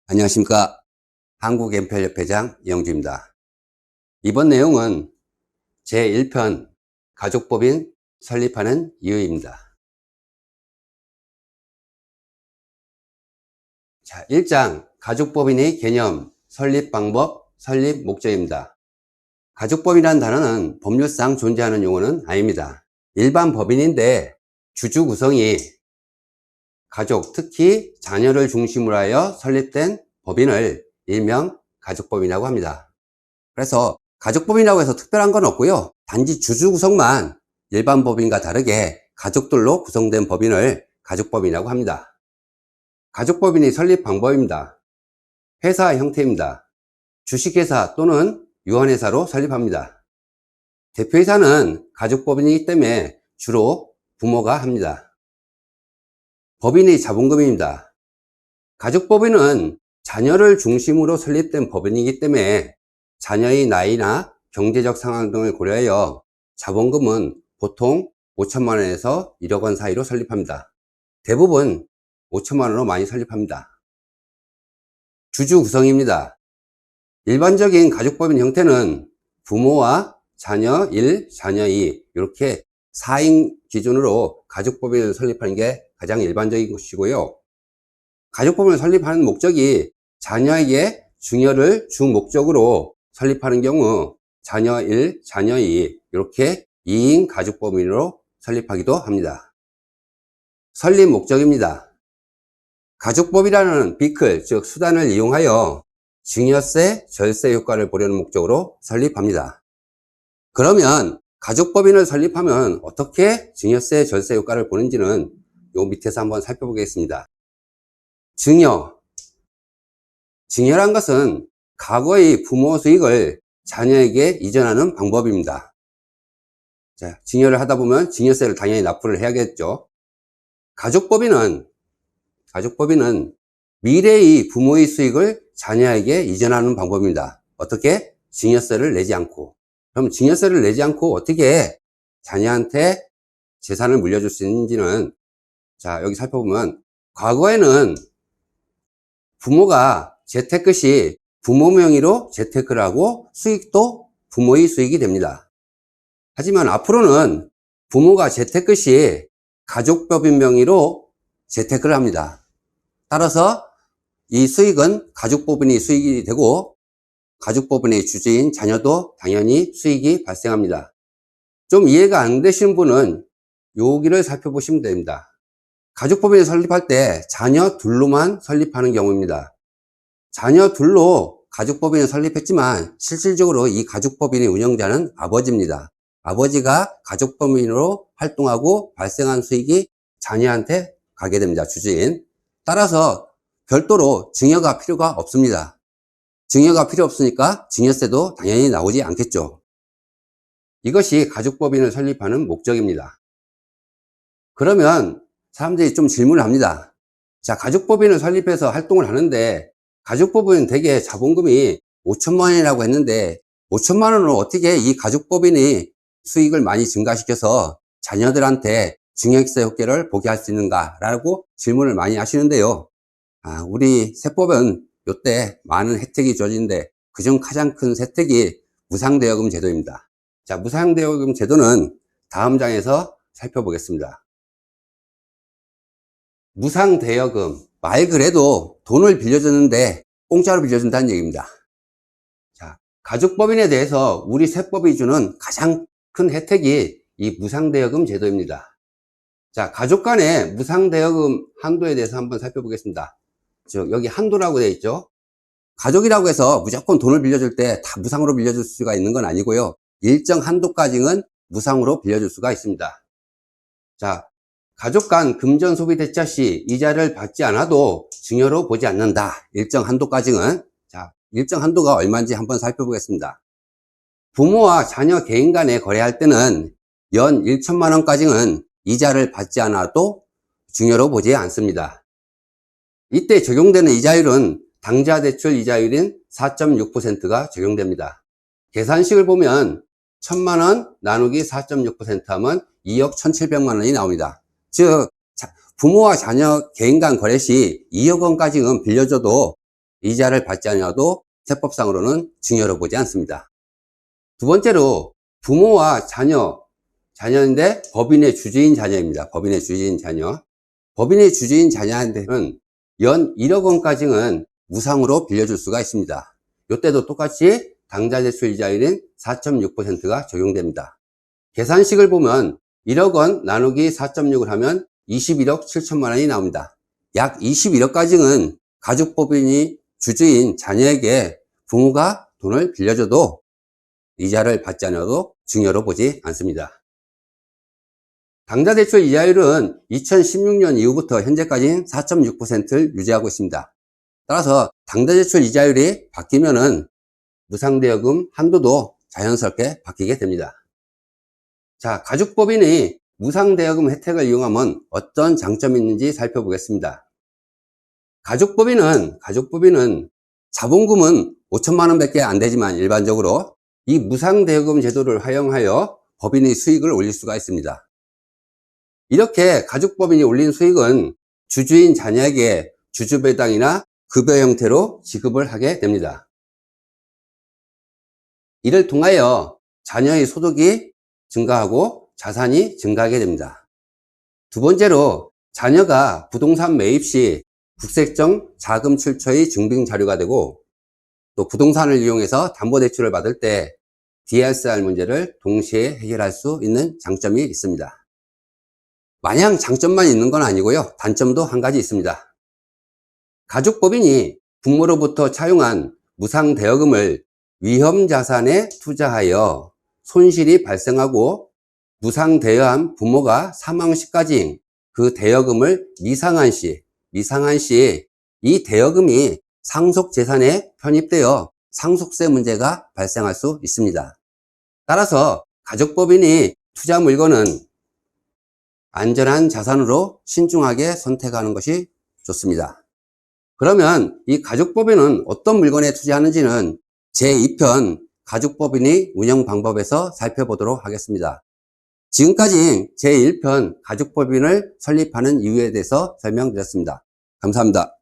안녕하십니까. 한국MPL협회장 이영주입니다. 이번 내용은 제1편 가족법인 설립하는 이유입니다. 자, 1장 가족법인의 개념, 설립 방법, 설립 목적입니다. 가족법이라는 단어는 법률상 존재하는 용어는 아닙니다. 일반 법인인데 주주 구성이 가족, 특히 자녀를 중심으로 하여 설립된 법인을 일명 가족법인이라고 합니다. 그래서 가족법인이라고 해서 특별한 건 없고요. 단지 주주 구성만 일반 법인과 다르게 가족들로 구성된 법인을 가족법인이라고 합니다. 가족법인의 설립 방법입니다. 회사 형태입니다. 주식회사 또는 유한회사로 설립합니다. 대표이사는 가족법인이기 때문에 주로 부모가 합니다. 법인의 자본금입니다. 가족법인은 자녀를 중심으로 설립된 법인이기 때문에 자녀의 나이나 경제적 상황 등을 고려하여 자본금은 보통 5천만 원에서 1억 원 사이로 설립합니다. 대부분 5천만 원으로 많이 설립합니다. 주주 구성입니다. 일반적인 가족법인 형태는 부모와 자녀 1, 자녀 2 이렇게 4인 기준으로 가족법인을 설립하는 게 가장 일반적인 것이고요. 가족법인을 설립하는 목적이 자녀에게 증여를 주 목적으로 설립하는 경우 자녀 1, 자녀 2 이렇게 2인 가족법인으로 설립하기도 합니다. 설립 목적입니다. 가족법이라는 비클, 즉 수단을 이용하여 증여세, 절세 효과를 보려는 목적으로 설립합니다. 그러면 가족법인을 설립하면 어떻게 증여세, 절세 효과를 보는지는 요 밑에서 한번 살펴보겠습니다. 증여란 것은 과거의 부모 수익을 자녀에게 이전하는 방법입니다. 자, 증여를 하다 보면 증여세를 당연히 납부를 해야겠죠. 가족법인은 미래의 부모의 수익을 자녀에게 이전하는 방법입니다. 어떻게? 증여세를 내지 않고. 그럼 증여세를 내지 않고 어떻게 자녀한테 재산을 물려줄 수 있는지는 자, 여기 살펴보면 과거에는 부모가 재테크 시 부모 명의로 재테크를 하고 수익도 부모의 수익이 됩니다. 하지만 앞으로는 부모가 재테크 시 가족법인 명의로 재테크를 합니다. 따라서 이 수익은 가족법인의 수익이 되고 가족법인의 주주인 자녀도 당연히 수익이 발생합니다. 좀 이해가 안 되시는 분은 여기를 살펴보시면 됩니다. 가족법인을 설립할 때 자녀 둘로만 설립하는 경우입니다. 자녀 둘로 가족법인을 설립했지만 실질적으로 이 가족법인의 운영자는 아버지입니다. 아버지가 가족법인으로 활동하고 발생한 수익이 자녀한테 가게 됩니다. 주주인. 따라서 별도로 증여가 필요가 없습니다. 증여가 필요 없으니까 증여세도 당연히 나오지 않겠죠. 이것이 가족법인을 설립하는 목적입니다. 그러면 사람들이 좀 질문을 합니다. 자, 가족법인을 설립해서 활동을 하는데 가족법인은 대개 자본금이 5천만 원이라고 했는데 5천만 원으로 어떻게 이 가족법인이 수익을 많이 증가시켜서 자녀들한테 증여세 효과를 보게 할 수 있는가 라고 질문을 많이 하시는데요. 우리 세법은 이때 많은 혜택이 주어지는데 그중 가장 큰 혜택이 무상대여금 제도입니다. 자, 무상대여금 제도는 다음 장에서 살펴보겠습니다. 무상대여금, 말 그래도 돈을 빌려줬는데 공짜로 빌려준다는 얘기입니다. 자, 가족법인에 대해서 우리 세법이 주는 가장 큰 혜택이 이 무상대여금 제도입니다. 자, 가족 간의 무상대여금 한도에 대해서 한번 살펴보겠습니다. 즉, 여기 한도라고 되어 있죠. 가족이라고 해서 무조건 돈을 빌려줄 때 다 무상으로 빌려줄 수가 있는 건 아니고요. 일정 한도까지는 무상으로 빌려줄 수가 있습니다. 자, 가족 간 금전 소비 대차 시 이자를 받지 않아도 증여로 보지 않는다. 일정 한도까지는. 자, 일정 한도가 얼마인지 한번 살펴보겠습니다. 부모와 자녀 개인 간에 거래할 때는 연 1천만 원까지는 이자를 받지 않아도 증여로 보지 않습니다. 이때 적용되는 이자율은 당좌 대출 이자율인 4.6%가 적용됩니다. 계산식을 보면 1천만 원 나누기 4.6% 하면 2억 1,700만 원이 나옵니다. 즉 부모와 자녀 개인 간 거래 시 2억 원까지는 빌려줘도 이자를 받지 않아도 세법상으로는 증여로 보지 않습니다. 두 번째로 부모와 자녀인데 법인의 주주인 자녀입니다. 법인의 주주인 자녀. 법인의 주주인 자녀한테는 연 1억 원까지는 무상으로 빌려줄 수가 있습니다. 이때도 똑같이 당좌대출 이자율인 4.6%가 적용됩니다. 계산식을 보면 1억 원 나누기 4.6을 하면 21억 7천만 원이 나옵니다. 약 21억까지는 가족법인이 주주인 자녀에게 부모가 돈을 빌려줘도 이자를 받지 않아도 증여로 보지 않습니다. 당좌대출 이자율은 2016년 이후부터 현재까지 4.6%를 유지하고 있습니다. 따라서 당좌대출 이자율이 바뀌면은 무상대여금 한도도 자연스럽게 바뀌게 됩니다. 자, 가족법인이 무상대여금 혜택을 이용하면 어떤 장점이 있는지 살펴보겠습니다. 가족법인은 자본금은 5천만 원 밖에 안 되지만 일반적으로 이 무상대여금 제도를 활용하여 법인의 수익을 올릴 수가 있습니다. 이렇게 가족법인이 올린 수익은 주주인 자녀에게 주주배당이나 급여 형태로 지급을 하게 됩니다. 이를 통하여 자녀의 소득이 증가하고 자산이 증가하게 됩니다. 두 번째로 자녀가 부동산 매입 시 국세청 자금 출처의 증빙 자료가 되고 또 부동산을 이용해서 담보대출을 받을 때 DSR 문제를 동시에 해결할 수 있는 장점이 있습니다. 마냥 장점만 있는 건 아니고요. 단점도 한 가지 있습니다. 가족법인이 부모로부터 차용한 무상대여금을 위험자산에 투자하여 손실이 발생하고 무상대여한 부모가 사망 시까지 그 대여금을 미상한 시 이 대여금이 상속재산에 편입되어 상속세 문제가 발생할 수 있습니다. 따라서 가족법인이 투자 물건은 안전한 자산으로 신중하게 선택하는 것이 좋습니다. 그러면 이 가족법인은 어떤 물건에 투자하는지는 제2편 가족법인의 운영 방법에서 살펴보도록 하겠습니다. 지금까지 제1편 가족법인을 설립하는 이유에 대해서 설명드렸습니다. 감사합니다.